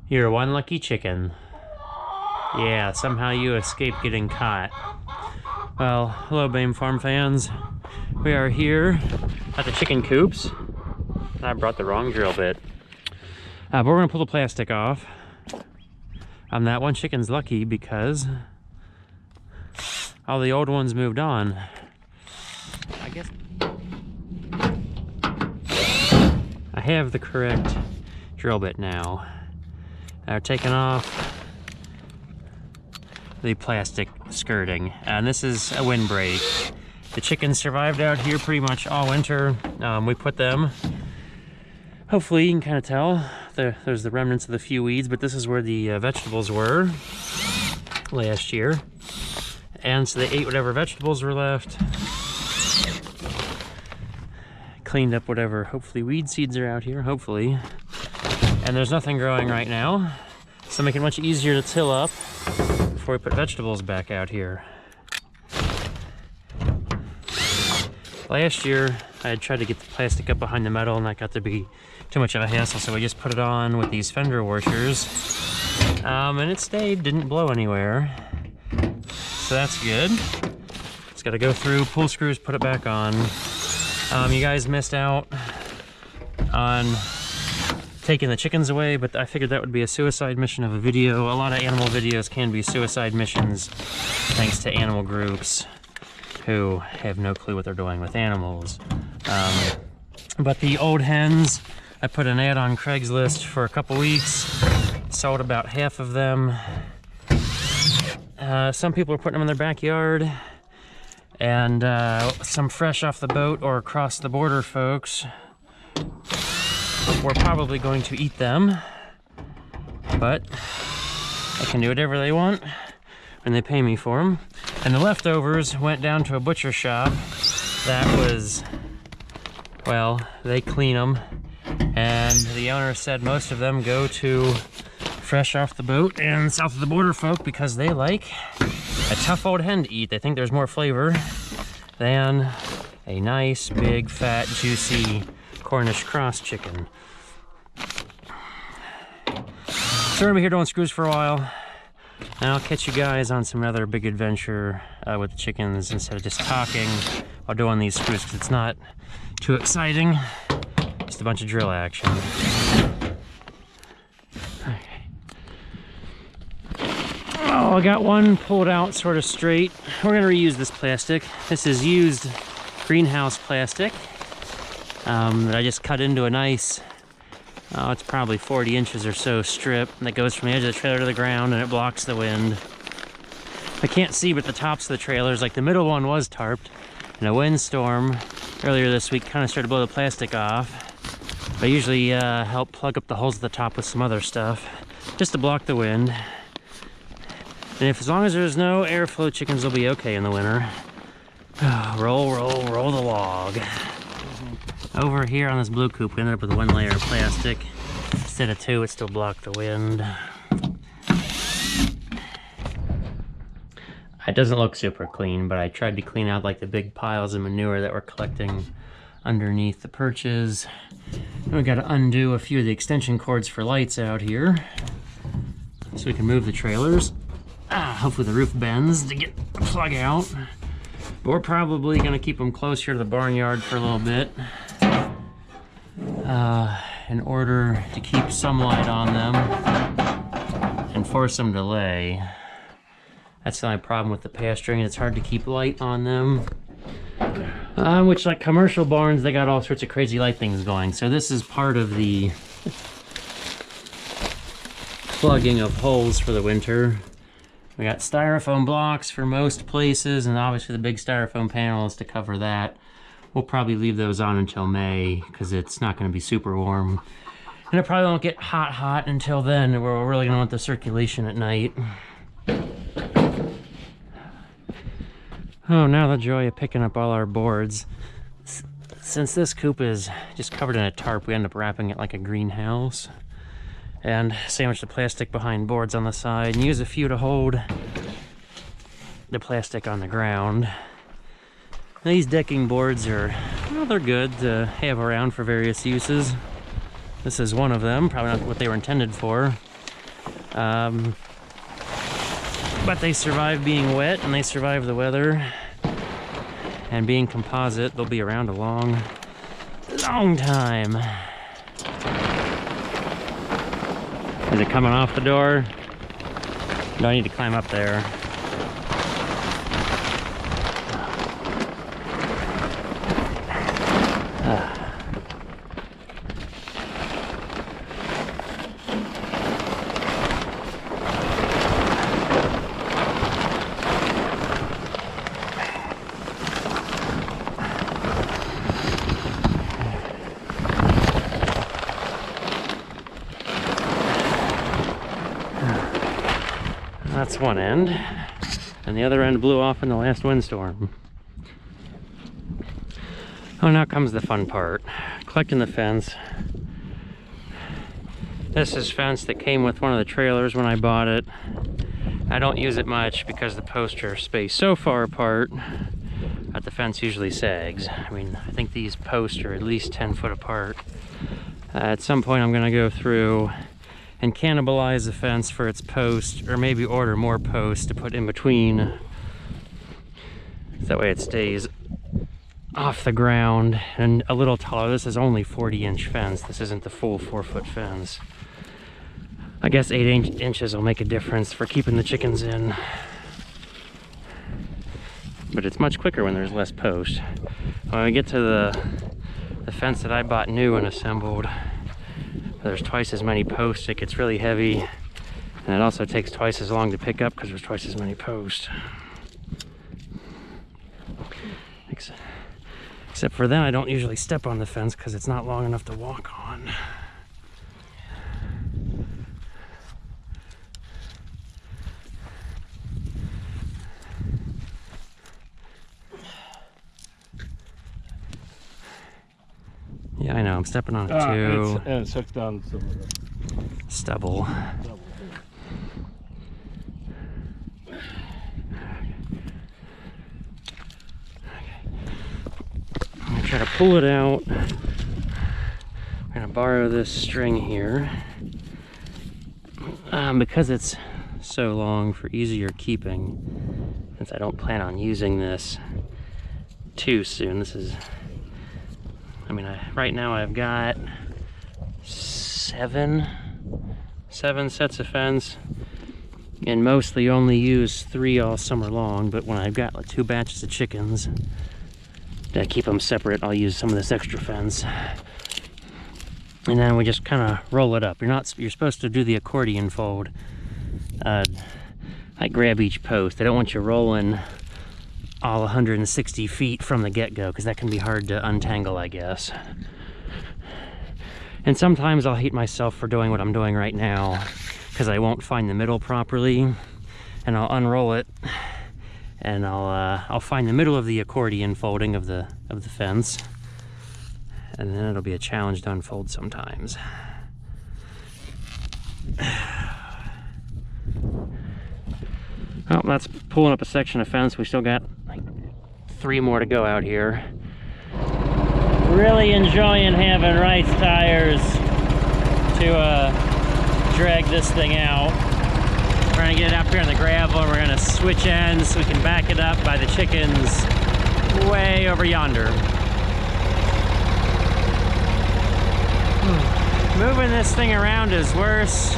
You're one lucky chicken. Yeah, somehow you escaped getting caught. Well, hello BAME Farm fans. We are here at the chicken coops. I brought the wrong drill bit. But we're gonna pull the plastic off. That one chicken's lucky because all the old ones moved on. I guess I have the correct drill bit now. They're taking off the plastic skirting, and this is a windbreak. The chickens survived out here pretty much all winter. We put them, hopefully you can kind of tell, there's the remnants of the few weeds, but this is where the vegetables were last year. And so they ate whatever vegetables were left, cleaned up whatever, hopefully weed seeds are out here, hopefully. And there's nothing growing right now, so make it much easier to till up before we put vegetables back out here. Last year, I had tried to get the plastic up behind the metal, and that got to be too much of a hassle, so we just put it on with these fender washers. And it stayed, didn't blow anywhere. So that's good. Just gotta go through, pull screws, put it back on. You guys missed out on taking the chickens away, but I figured that would be a suicide mission of a video. A lot of animal videos can be suicide missions thanks to animal groups who have no clue what they're doing with animals. But the old hens, I put an ad on Craigslist for a couple weeks, sold about half of them. Some people are putting them in their backyard, and some fresh off the boat or across the border folks we're probably going to eat them, but they can do whatever they want when they pay me for them. And the leftovers went down to a butcher shop that was, well, they clean them, and the owner said most of them go to fresh off the boat and south of the border folk because they like a tough old hen to eat. They think there's more flavor than a nice, big, fat, juicy Cornish cross chicken. So we're gonna be here doing screws for a while, and I'll catch you guys on some other big adventure with the chickens instead of just talking while doing these screws, because it's not too exciting, just a bunch of drill action. Okay. Oh, I got one pulled out sort of straight. We're gonna reuse this plastic. This is used greenhouse plastic that I just cut into a nice, it's probably 40 inches or so strip that goes from the edge of the trailer to the ground, and it blocks the wind. I can't see, but the tops of the trailers, like the middle one was tarped, and a windstorm earlier this week kind of started to blow the plastic off. I usually help plug up the holes at the top with some other stuff just to block the wind. And as long as there's no airflow, chickens will be okay in the winter. Roll, roll, roll the log. Over here on this blue coop, we ended up with one layer of plastic. Instead of two, it still blocked the wind. It doesn't look super clean, but I tried to clean out like the big piles of manure that we're collecting underneath the perches. And we got to undo a few of the extension cords for lights out here so we can move the trailers. Hopefully the roof bends to get the plug out. But we're probably going to keep them close here to the barnyard for a little bit in order to keep some light on them and force them to lay. That's the only problem with the pasturing. It's hard to keep light on them. Which, like commercial barns, they got all sorts of crazy light things going. So this is part of the plugging of holes for the winter. We got styrofoam blocks for most places, and obviously the big styrofoam panel is to cover that. We'll probably leave those on until May because it's not going to be super warm. And it probably won't get hot until then, where we're really going to want the circulation at night. Oh, now the joy of picking up all our boards. Since this coop is just covered in a tarp, we end up wrapping it like a greenhouse. And sandwich the plastic behind boards on the side and use a few to hold the plastic on the ground. These decking boards are, well, they're good to have around for various uses. This is one of them, probably not what they were intended for. But they survive being wet and they survive the weather. And being composite, they'll be around a long time. Is it coming off the door? Do I need to climb up there? That's one end, and the other end blew off in the last windstorm. Oh, now comes the fun part. Collecting the fence. This is fence that came with one of the trailers when I bought it. I don't use it much because the posts are spaced so far apart that the fence usually sags. I mean, I think these posts are at least 10 foot apart. At some point I'm gonna go through and cannibalize the fence for its post, or maybe order more posts to put in between. That way it stays off the ground and a little taller. This is only 40-inch fence. This isn't the full 4-foot fence. I guess 8 inches will make a difference for keeping the chickens in. But it's much quicker when there's less post. When we get to the fence that I bought new and assembled, there's twice as many posts. It gets really heavy, and it also takes twice as long to pick up because there's twice as many posts. Except for then I don't usually step on the fence because it's not long enough to walk on. Yeah, I know, I'm stepping on it too. And it's hooked on some of the stubble. I'm gonna try to pull it out. I'm gonna borrow this string here. Because it's so long for easier keeping, since I don't plan on using this too soon. This is, I mean, right now I've got seven sets of fence, and mostly only use 3 all summer long, but when I've got like 2 batches of chickens to keep them separate, I'll use some of this extra fence. And then we just kind of roll it up. You're supposed to do the accordion fold. I grab each post. I don't want you rolling all 160 feet from the get-go, because that can be hard to untangle, I guess. And sometimes I'll hate myself for doing what I'm doing right now, because I won't find the middle properly, and I'll unroll it, and I'll find the middle of the accordion folding of the fence, and then it'll be a challenge to unfold sometimes. Well, that's pulling up a section of fence. We still got like 3 more to go out here. Really enjoying having Wright's tires to drag this thing out. We're gonna get it up here in the gravel, and we're gonna switch ends so we can back it up by the chickens way over yonder. Moving this thing around is worse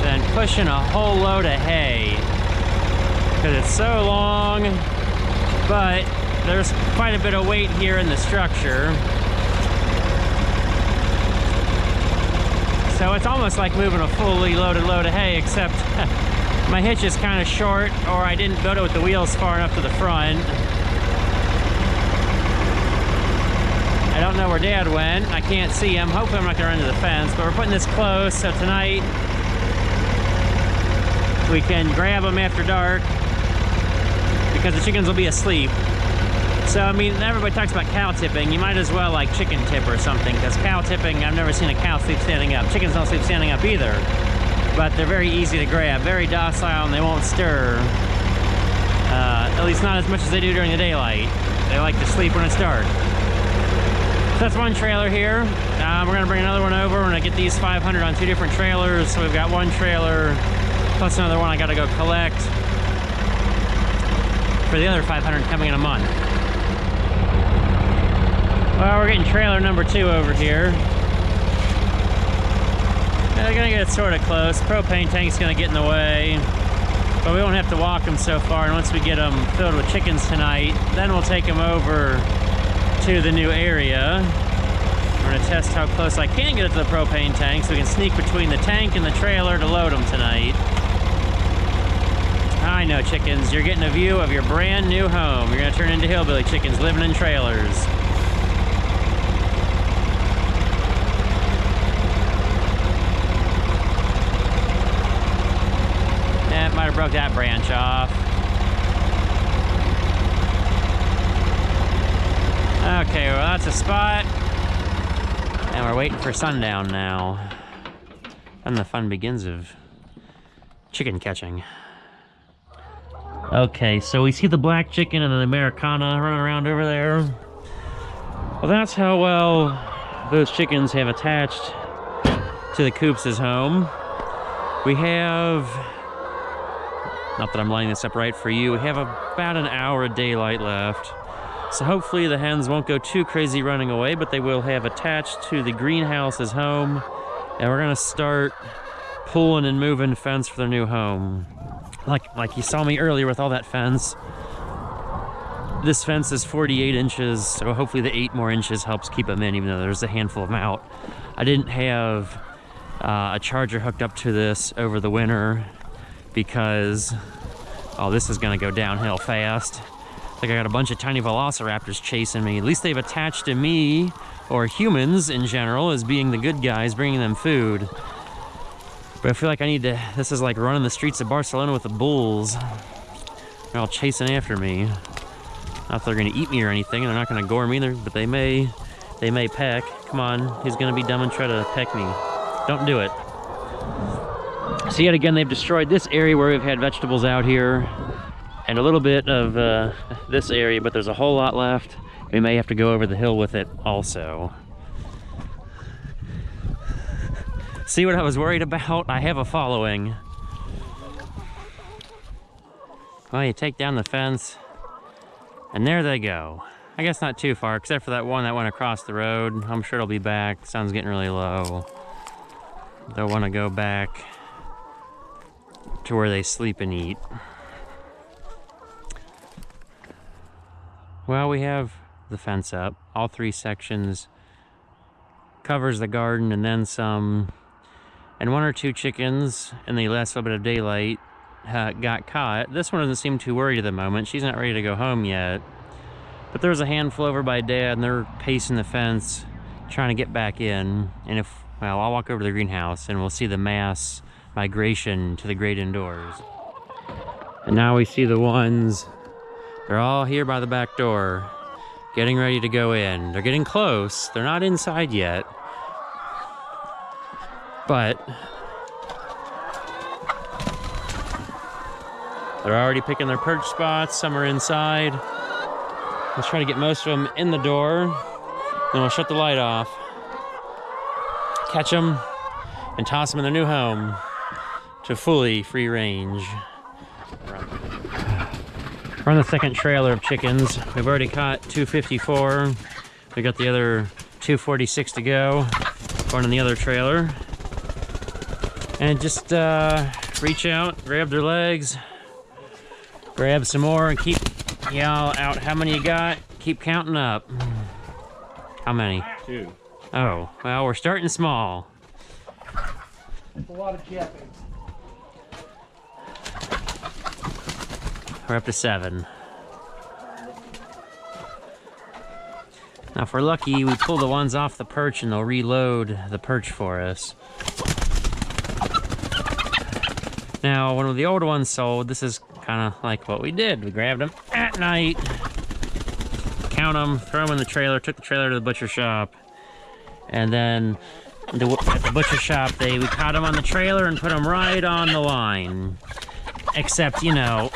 than pushing a whole load of hay, because it's so long, but there's quite a bit of weight here in the structure. So it's almost like moving a fully loaded load of hay, except my hitch is kind of short, or I didn't build it with the wheels far enough to the front. I don't know where Dad went. I can't see him. Hopefully I'm not gonna run into the fence, but we're putting this close, so tonight we can grab them after dark, because the chickens will be asleep. So, I mean, everybody talks about cow tipping. You might as well like chicken tip or something, because cow tipping, I've never seen a cow sleep standing up. Chickens don't sleep standing up either, but they're very easy to grab, very docile, and they won't stir. At least not as much as they do during the daylight. They like to sleep when it's dark. That's one trailer here. We're gonna bring another one over. We're gonna get these 500 on 2 different trailers. So we've got one trailer plus another one I gotta go collect for the other 500 coming in a month. Well, we're getting trailer number 2 over here. They're gonna get sort of close. Propane tank's gonna get in the way, but we won't have to walk them so far. And once we get them filled with chickens tonight, then we'll take them over to the new area. We're gonna test how close I can get to the propane tank so we can sneak between the tank and the trailer to load them tonight. I know, chickens, you're getting a view of your brand new home. You're gonna turn into hillbilly chickens living in trailers. Yeah, might have broke that branch off. Okay, well that's a spot. And we're waiting for sundown now. And the fun begins of chicken catching. Okay, so we see the black chicken and the Americana running around over there. Well, that's how well those chickens have attached to the coops' home. We have, not that I'm lining this up right for you, we have about an hour of daylight left. So hopefully the hens won't go too crazy running away, but they will have attached to the greenhouse's home. And we're gonna start pulling and moving fence for their new home. Like you saw me earlier with all that fence. This fence is 48 inches, so hopefully the 8 more inches helps keep them in, even though there's a handful of them out. I didn't have a charger hooked up to this over the winter because, oh, this is gonna go downhill fast. Like I got a bunch of tiny velociraptors chasing me. At least they've attached to me, or humans in general, as being the good guys, bringing them food. But I feel like I need to, this is like running the streets of Barcelona with the bulls. They're all chasing after me. Not that they're gonna eat me or anything, they're not gonna gore me either, but they may peck. Come on, who's gonna be dumb and try to peck me? Don't do it. So yet again, they've destroyed this area where we've had vegetables out here, and a little bit of this area, but there's a whole lot left. We may have to go over the hill with it also. See what I was worried about? I have a following. Well, you take down the fence, and there they go. I guess not too far, except for that one that went across the road. I'm sure it'll be back. The sun's getting really low. They'll want to go back to where they sleep and eat. Well, we have the fence up. All 3 sections covers the garden and then some. And 1 or 2 chickens in the last little bit of daylight got caught. This one doesn't seem too worried at the moment. She's not ready to go home yet. But there's a handful over by Dad, and they're pacing the fence, trying to get back in. And well, I'll walk over to the greenhouse and we'll see the mass migration to the great indoors. And now we see the ones, they're all here by the back door, getting ready to go in. They're getting close. They're not inside yet. But they're already picking their perch spots. Some are inside. Let's try to get most of them in the door. Then we'll shut the light off, catch them, and toss them in their new home to fully free range. We're on the second trailer of chickens. We've already caught 254. We got the other 246 to go. Going in the other trailer. And just reach out, grab their legs, grab some more, and keep y'all out. How many you got? Keep counting up. How many? 2. Oh, well, we're starting small. It's a lot of yapping. We're up to 7. Now, if we're lucky, we pull the ones off the perch and they'll reload the perch for us. Now, when the older ones sold, this is kind of like what we did. We grabbed them at night, count them, throw them in the trailer, took the trailer to the butcher shop, and then at the butcher shop, we caught them on the trailer and put them right on the line. Except, you know,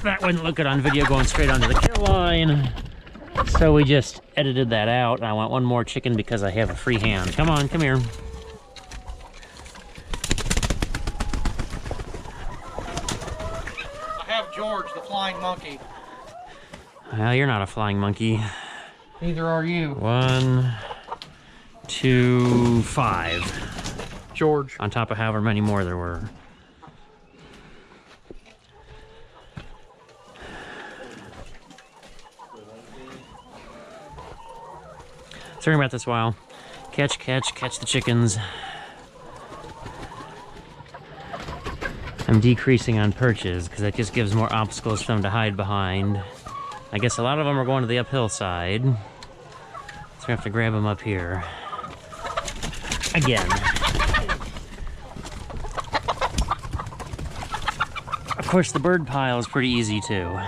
that wouldn't look good on video going straight onto the kill line. So we just edited that out, and I want one more chicken because I have a free hand. Come on, come here. I have George, the flying monkey. Well, you're not a flying monkey. Neither are you. 1, 2, 5. George. On top of however many more there were. Sorry about this while. Catch, catch, catch the chickens. I'm decreasing on perches because that just gives more obstacles for them to hide behind. I guess a lot of them are going to the uphill side. So I have to grab them up here. Again. Of course, the bird pile is pretty easy too.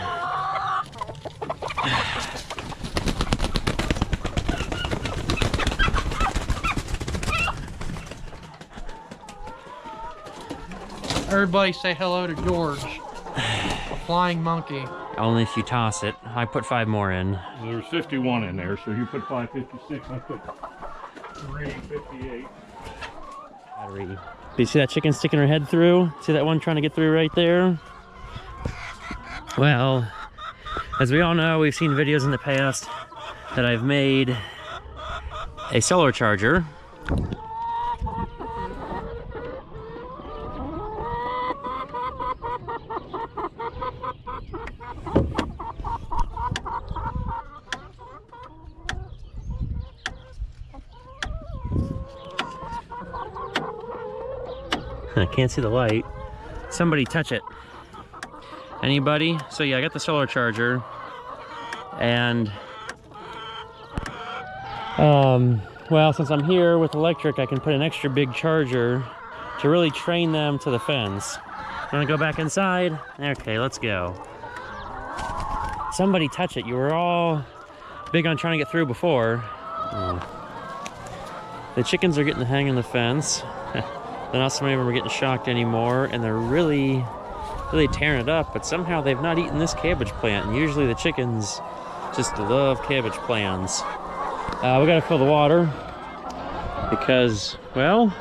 Everybody say hello to George, the flying monkey. Only if you toss it. I put 5 more in. There's 51 in there, so you put 556, I put 358. Battery. Do you see that chicken sticking her head through? See that one trying to get through right there? Well, as we all know, we've seen videos in the past that I've made a solar charger. I can't see the light. Somebody touch it. Anybody? So yeah, I got the solar charger. And well, since I'm here with electric, I can put an extra big charger to really train them to the fence. Wanna go back inside? Okay, let's go. Somebody touch it. You were all big on trying to get through before. The chickens are getting the hang of the fence. Not so many of them are getting shocked anymore, and they're really tearing it up, but somehow they've not eaten this cabbage plant, and usually the chickens just love cabbage plants. We gotta fill the water because, well,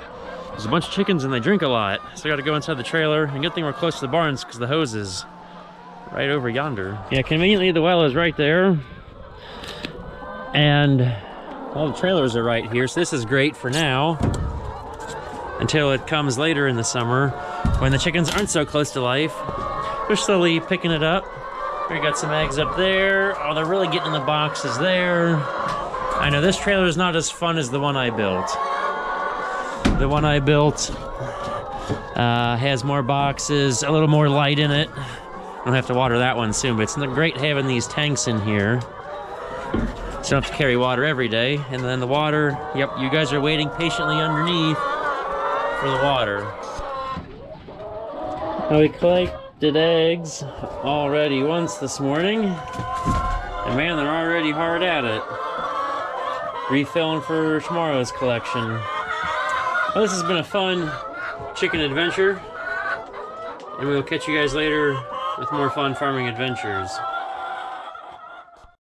there's a bunch of chickens and they drink a lot, so I gotta go inside the trailer, and good thing we're close to the barns because the hose is right over yonder. Yeah, conveniently the well is right there, and all the trailers are right here, so this is great for now. Until it comes later in the summer when the chickens aren't so close to life. They're slowly picking it up. We got some eggs up there. Oh, they're really getting in the boxes there. I know this trailer is not as fun as the one I built. The one I built has more boxes, a little more light in it. I don't have to water that one soon, but it's great having these tanks in here. So you don't have to carry water every day. And then the water, yep, you guys are waiting patiently underneath for the water. Now we collected eggs already once this morning, and man, they're already hard at it. Refilling for tomorrow's collection. Well, this has been a fun chicken adventure, and we will catch you guys later with more fun farming adventures.